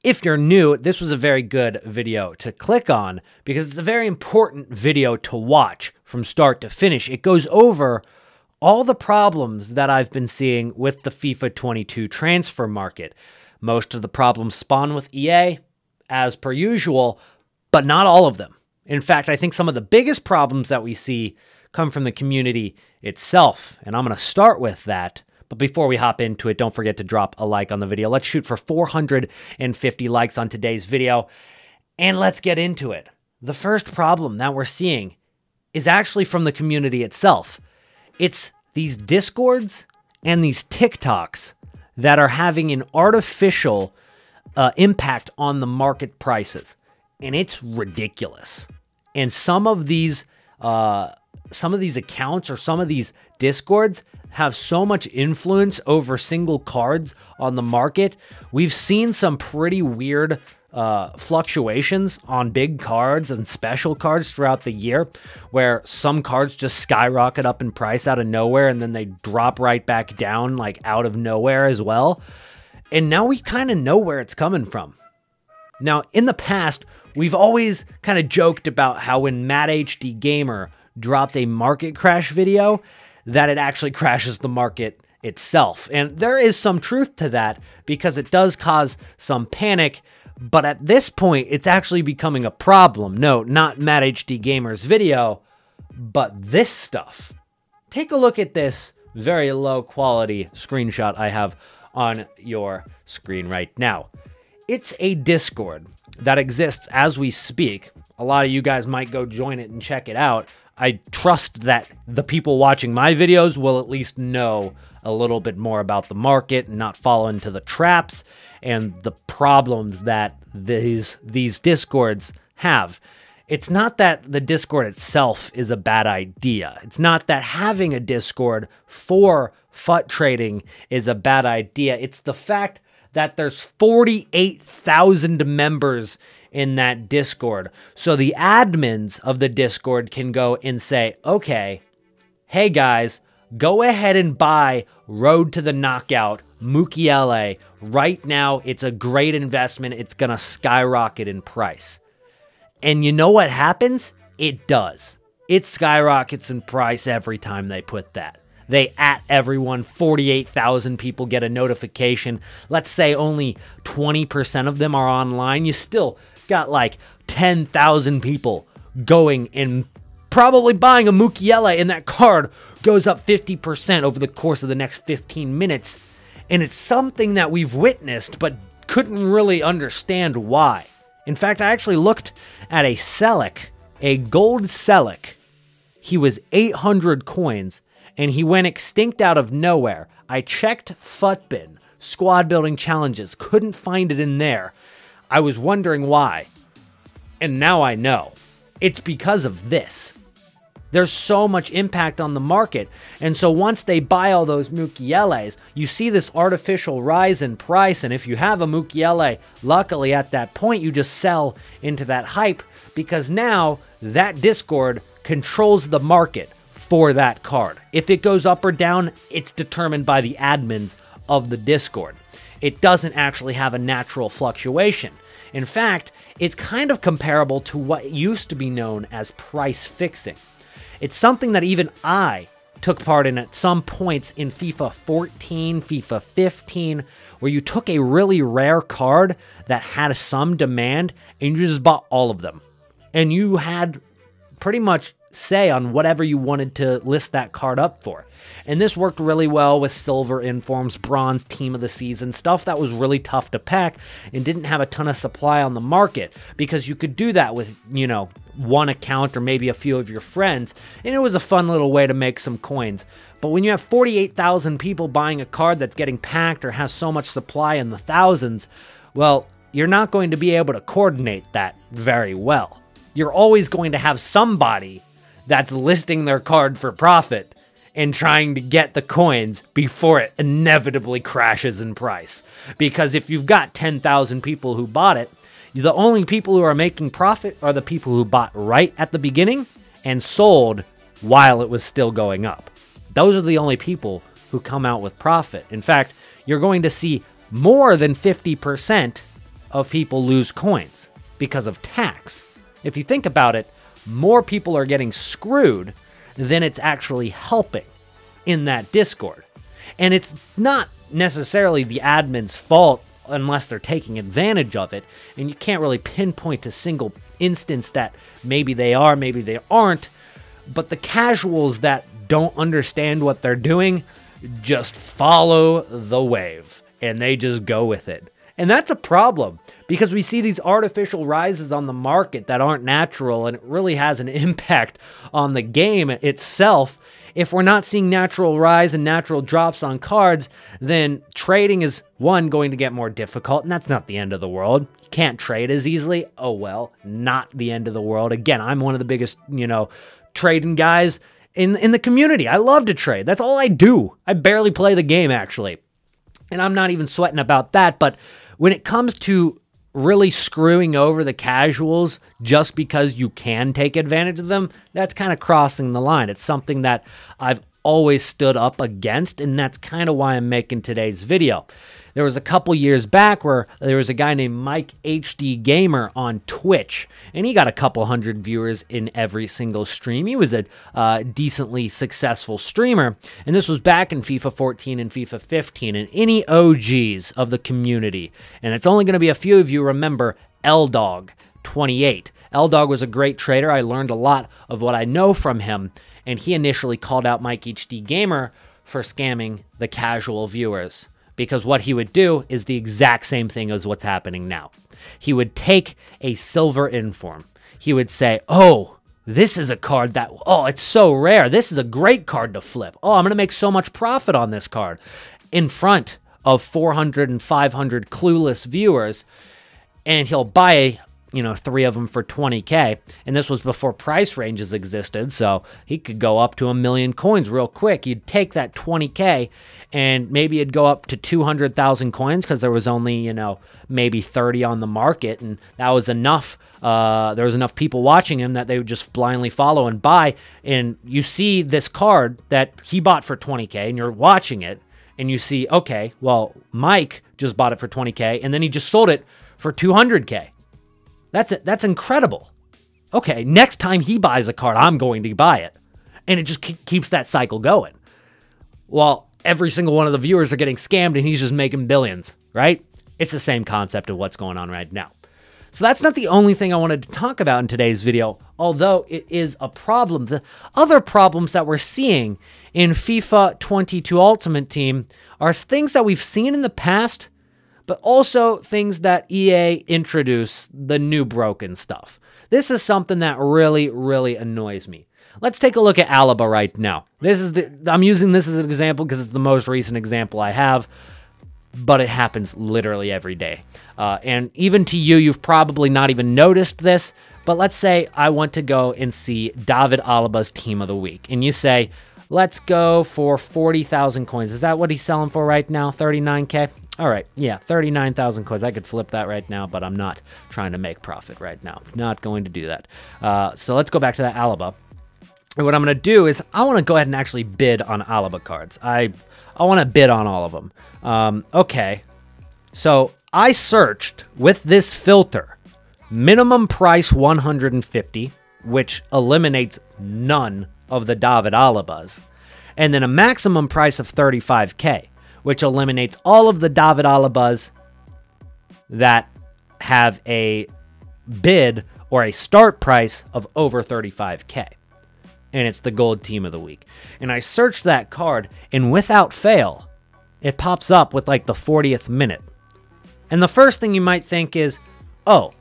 If you're new, this was a very good video to click on because it's a very important video to watch from start to finish. It goes over all the problems that I've been seeing with the FIFA 22 transfer market. Most of the problems spawn with EA, as per usual, but not all of them. In fact, I think some of the biggest problems that we see come from the community itself, and I'm going to start with that. But before we hop into it, don't forget to drop a like on the video. Let's shoot for 450 likes on today's video, and let's get into it. The first problem that we're seeing is actually from the community itself. It's these Discords and these TikToks that are having an artificial impact on the market prices, and it's ridiculous. And some of these accounts or some of these Discords have so much influence over single cards on the market. We've seen some pretty weird fluctuations on big cards and special cards throughout the year, where some cards just skyrocket up in price out of nowhere and then they drop right back down like out of nowhere as well. And now we kind of know where it's coming from. Now, in the past, we've always kind of joked about how when Mad HD Gamer drops a market crash video, that it actually crashes the market itself. And there is some truth to that because it does cause some panic, but at this point, it's actually becoming a problem. No, not Mad HD Gamer's video, but this stuff. Take a look at this very low quality screenshot I have on your screen right now. It's a Discord that exists as we speak. A lot of you guys might go join it and check it out. I trust that the people watching my videos will at least know a little bit more about the market and not fall into the traps and the problems that these Discords have. It's not that the Discord itself is a bad idea. It's not that having a Discord for FUT trading is a bad idea. It's the fact that there's 48,000 members in that Discord. So the admins of the Discord can go and say, okay, hey guys, go ahead and buy Road to the Knockout Mukiele right now. It's a great investment. It's going to skyrocket in price. And you know what happens? It does. It skyrockets in price every time they put that. They at everyone, 48,000 people get a notification. Let's say only 20% of them are online. You still got like 10,000 people going and probably buying a Mukiele, and that card goes up 50% over the course of the next 15 minutes. And it's something that we've witnessed but couldn't really understand why. In fact, I actually looked at a Selic, a gold Selic. He was 800 coins, and he went extinct out of nowhere. I checked FUTBIN, squad building challenges, couldn't find it in there. I was wondering why, and now I know. It's because of this. There's so much impact on the market, and so once they buy all those Mukieles, you see this artificial rise in price, and if you have a Mukiele, luckily at that point, you just sell into that hype, because now that Discord controls the market for that card. If it goes up or down, it's determined by the admins of the Discord. It doesn't actually have a natural fluctuation. In fact, it's kind of comparable to what used to be known as price fixing. It's something that even I took part in at some points in FIFA 14, FIFA 15, where you took a really rare card that had some demand and you just bought all of them. And you had pretty much say on whatever you wanted to list that card up for. And this worked really well with silver informs, bronze team of the season, stuff that was really tough to pack and didn't have a ton of supply on the market, because you could do that with, you know, one account or maybe a few of your friends, and it was a fun little way to make some coins. But when you have 48,000 people buying a card that's getting packed or has so much supply in the thousands, well, you're not going to be able to coordinate that very well. You're always going to have somebody that's listing their card for profit and trying to get the coins before it inevitably crashes in price. Because if you've got 10,000 people who bought it, the only people who are making profit are the people who bought right at the beginning and sold while it was still going up. Those are the only people who come out with profit. In fact, you're going to see more than 50% of people lose coins because of tax. If you think about it, more people are getting screwed than it's actually helping in that Discord. And it's not necessarily the admin's fault unless they're taking advantage of it. And you can't really pinpoint a single instance that maybe they are, maybe they aren't. But the casuals that don't understand what they're doing just follow the wave and they just go with it. And that's a problem because we see these artificial rises on the market that aren't natural, and it really has an impact on the game itself. If we're not seeing natural rise and natural drops on cards, then trading is, one, going to get more difficult, and that's not the end of the world. You can't trade as easily. Oh, well, not the end of the world. Again, I'm one of the biggest, trading guys in the community. I love to trade. That's all I do. I barely play the game, actually. And I'm not even sweating about that, but when it comes to really screwing over the casuals just because you can take advantage of them, that's kind of crossing the line. It's something that I've always stood up against, and that's kind of why I'm making today's video. There was a couple years back where there was a guy named Mike HD Gamer on Twitch, and he got a couple hundred viewers in every single stream. He was a decently successful streamer, and this was back in FIFA 14 and FIFA 15, and any OGs of the community, and it's only going to be a few of you remember LDog28. LDog was a great trader. I learned a lot of what I know from him, and he initially called out Mike HD Gamer for scamming the casual viewers. Because what he would do is the exact same thing as what's happening now. He would take a silver inform. He would say, oh, this is a card that, oh, it's so rare. This is a great card to flip. Oh, I'm going to make so much profit on this card. In front of 400 and 500 clueless viewers. And he'll buy, 3 of them for 20K. And this was before price ranges existed. So he could go up to 1 million coins real quick. You'd take that 20K and maybe it'd go up to 200,000 coins because there was only, maybe 30 on the market. And that was enough. There was enough people watching him that they would just blindly follow and buy. And you see this card that he bought for 20K and you're watching it. And you see, okay, well, Mike just bought it for 20K and then he just sold it for 200K. That's incredible. Okay, next time he buys a card, I'm going to buy it. And it just keeps that cycle going. Well, every single one of the viewers are getting scammed and he's just making billions, right? It's the same concept of what's going on right now. So that's not the only thing I wanted to talk about in today's video, although it is a problem. The other problems that we're seeing in FIFA 22 Ultimate Team are things that we've seen in the past, but also things that EA introduce, the new broken stuff. This is something that really, really annoys me. Let's take a look at Alaba right now. I'm using this as an example because it's the most recent example I have, but it happens literally every day. And even to you, you've probably not even noticed this, but let's say I want to go and see David Alaba's Team of the Week, and you say, let's go for 40,000 coins. Is that what he's selling for right now, 39K? All right, yeah, 39,000 coins. I could flip that right now, but I'm not trying to make profit right now. Not going to do that. So let's go back to that Alaba. And what I'm going to do is I want to go ahead and actually bid on Alaba cards. I want to bid on all of them. Okay, so I searched with this filter, minimum price 150, which eliminates none of the David Alabas, and then a maximum price of 35K, which eliminates all of the David Alabas that have a bid or a start price of over 35K. And it's the gold team of the week. And I searched that card, and without fail, it pops up with like the 40th minute. And the first thing you might think is, oh,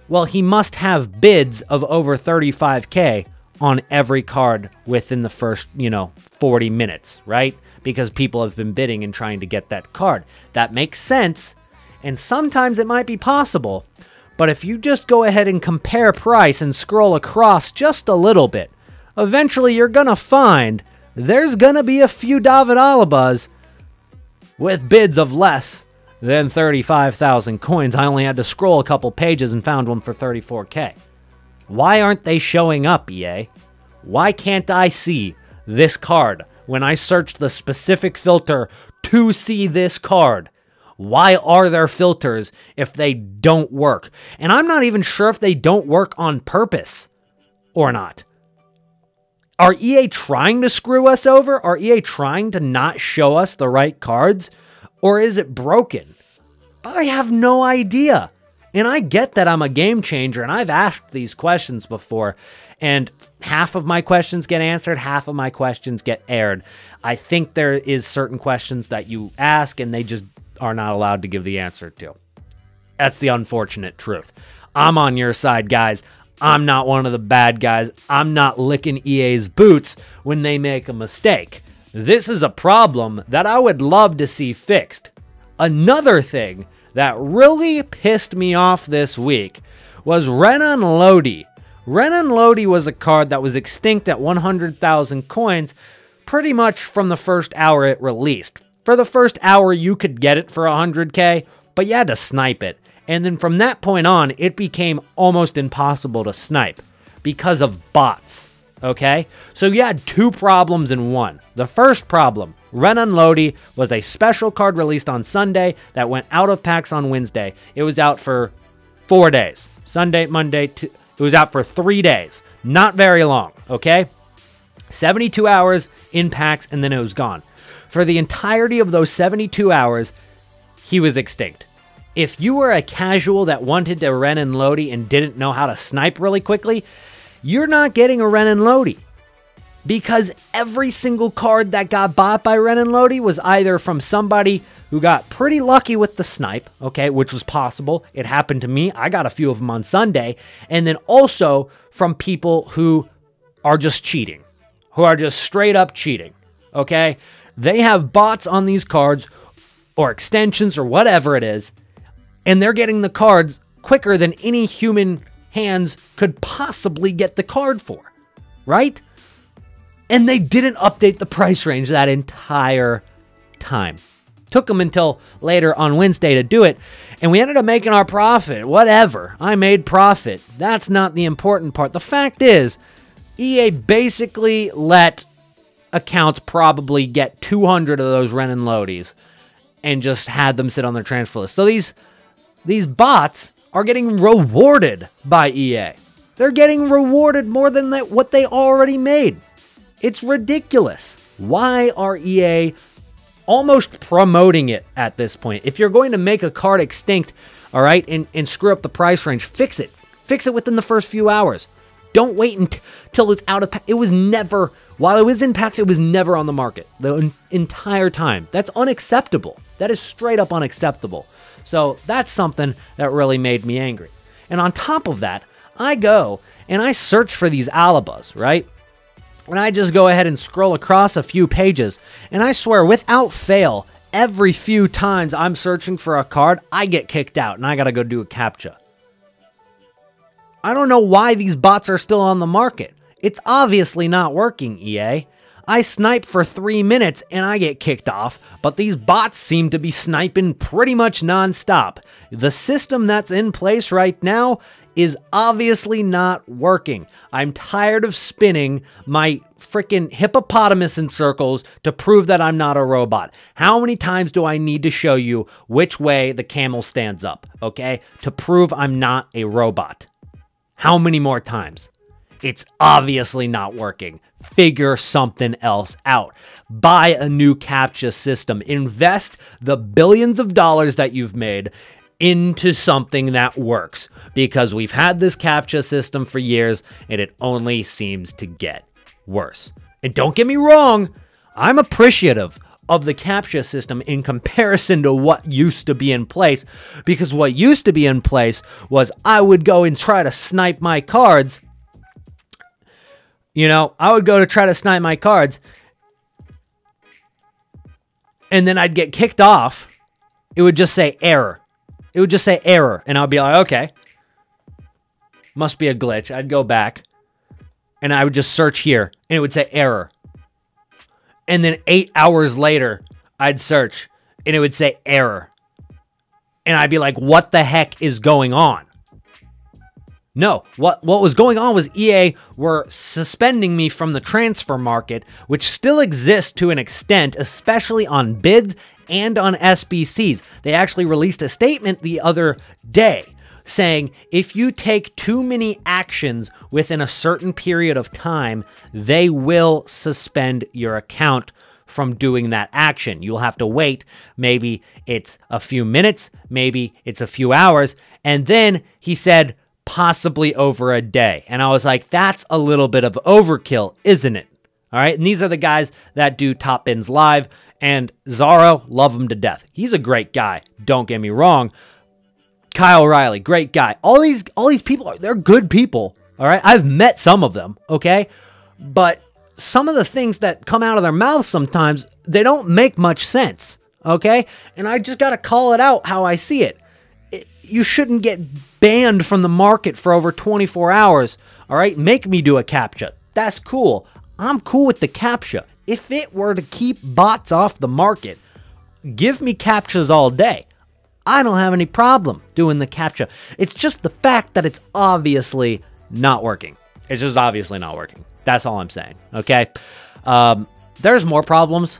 well, he must have bids of over 35K on every card within the first, 40 minutes, right? Because people have been bidding and trying to get that card. That makes sense, and sometimes it might be possible. But if you just go ahead and compare price and scroll across just a little bit, eventually you're going to find there's going to be a few David Alabas with bids of less than 35,000 coins. I only had to scroll a couple pages and found one for 34K. Why aren't they showing up, EA? Why can't I see this card when I searched the specific filter to see this card? Why are there filters if they don't work? And I'm not even sure if they don't work on purpose or not. Are EA trying to screw us over? Are EA trying to not show us the right cards? Or is it broken? I have no idea. And I get that I'm a game changer, and I've asked these questions before, and half of my questions get answered, half of my questions get aired. I think there is certain questions that you ask, and they just are not allowed to give the answer to. That's the unfortunate truth. I'm on your side, guys. I'm not one of the bad guys. I'm not licking EA's boots when they make a mistake. This is a problem that I would love to see fixed. Another thing that really pissed me off this week was Renan Lodi. Renan Lodi was a card that was extinct at 100,000 coins pretty much from the first hour it released. For the first hour, you could get it for 100K, but you had to snipe it. And then from that point on, it became almost impossible to snipe because of bots, okay? So you had two problems in one. The first problem, Renan Lodi was a special card released on Sunday that went out of packs on Wednesday. It was out for 4 days. Sunday, Monday, it was out for 3 days. Not very long, okay? 72 hours in packs, and then it was gone. For the entirety of those 72 hours, he was extinct. If you were a casual that wanted to Renan Lodi and didn't know how to snipe really quickly, you're not getting a Renan Lodi. Because every single card that got bought by Renan Lodi was either from somebody who got pretty lucky with the snipe, okay, which was possible. It happened to me. I got a few of them on Sunday. And then also from people who are just cheating, who are just straight up cheating, okay? They have bots on these cards or extensions or whatever it is, and they're getting the cards quicker than any human hands could possibly get the card for, right? And they didn't update the price range that entire time. Took them until later on Wednesday to do it, and we ended up making our profit. Whatever. I made profit. That's not the important part. The fact is, EA basically let accounts probably get 200 of those Renan Lodis and just had them sit on their transfer list. So these bots are getting rewarded by EA. They're getting rewarded more than what they already made. It's ridiculous. Why are EA almost promoting it at this point? If you're going to make a card extinct, all right, and screw up the price range, fix it. Fix it within the first few hours. Don't wait until it's out of packs. It was never, while it was in packs, it was never on the market the entire time. That's unacceptable. That is straight up unacceptable. So that's something that really made me angry. And on top of that, I go and I search for these Alibas, right? And I just go ahead and scroll across a few pages. And I swear, without fail, every few times I'm searching for a card, I get kicked out and I got to go do a CAPTCHA. I don't know why these bots are still on the market. It's obviously not working, EA. I snipe for 3 minutes and I get kicked off, but these bots seem to be sniping pretty much non-stop. The system that's in place right now is obviously not working. I'm tired of spinning my freaking hippopotamus in circles to prove that I'm not a robot. How many times do I need to show you which way the camel stands up, okay, to prove I'm not a robot? How many more times? It's obviously not working. Figure something else out. Buy a new CAPTCHA system. Invest the billions of dollars that you've made into something that works. Because we've had this CAPTCHA system for years, and it only seems to get worse. And don't get me wrong, I'm appreciative of the CAPTCHA system in comparison to what used to be in place. Because what used to be in place was I would go and try to snipe my cards. You know, I would go to try to snipe my cards, and then I'd get kicked off. It would just say error. It would just say error, and I'd be like, okay, must be a glitch. I'd go back, and I would just search here, and it would say error. And then 8 hours later, I'd search, and it would say error. And I'd be like, what the heck is going on? No, what was going on was EA were suspending me from the transfer market, which still exists to an extent, especially on bids and on SBCs. They actually released a statement the other day saying if you take too many actions within a certain period of time, they will suspend your account from doing that action. You'll have to wait. Maybe it's a few minutes, maybe it's a few hours. And then he said, possibly over a day. And I was like, that's a little bit of overkill, isn't it? All right. And these are the guys that do TOTWs live. And Zaro, love him to death. He's a great guy. Don't get me wrong. Kyle Riley, great guy. All these people, they're good people. All right. I've met some of them. Okay. But some of the things that come out of their mouths sometimes, they don't make much sense. Okay. And I just got to call it out how I see it. You shouldn't get banned from the market for over 24 hours, all right? Make me do a CAPTCHA. That's cool. I'm cool with the CAPTCHA. If it were to keep bots off the market, give me CAPTCHAs all day. I don't have any problem doing the CAPTCHA. It's just the fact that it's obviously not working. It's just obviously not working. That's all I'm saying, okay? There's more problems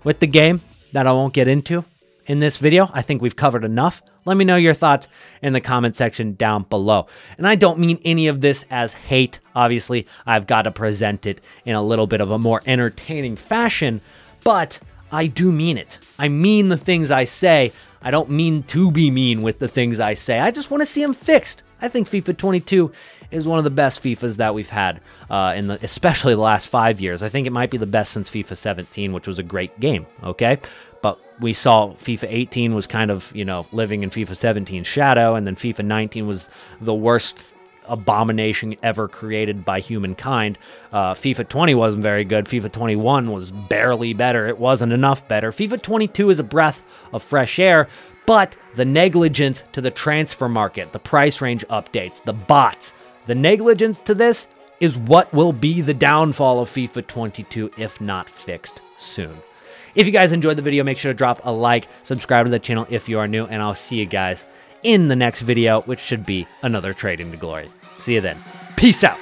with the game that I won't get into in this video. I think we've covered enough. Let me know your thoughts in the comment section down below. And I don't mean any of this as hate. Obviously, I've got to present it in a little bit of a more entertaining fashion, but I do mean it. I mean the things I say. I don't mean to be mean with the things I say. I just want to see them fixed. I think FIFA 22 is one of the best FIFAs that we've had, especially the last 5 years. I think it might be the best since FIFA 17, which was a great game, okay? But we saw FIFA 18 was kind of, living in FIFA 17's shadow, and then FIFA 19 was the worst abomination ever created by humankind. FIFA 20 wasn't very good. FIFA 21 was barely better. It wasn't enough better. FIFA 22 is a breath of fresh air, but the negligence to the transfer market, the price range updates, the bots, the negligence to this is what will be the downfall of FIFA 22 if not fixed soon. If you guys enjoyed the video, make sure to drop a like, subscribe to the channel if you are new, and I'll see you guys in the next video, which should be another Trading to Glory. See you then. Peace out.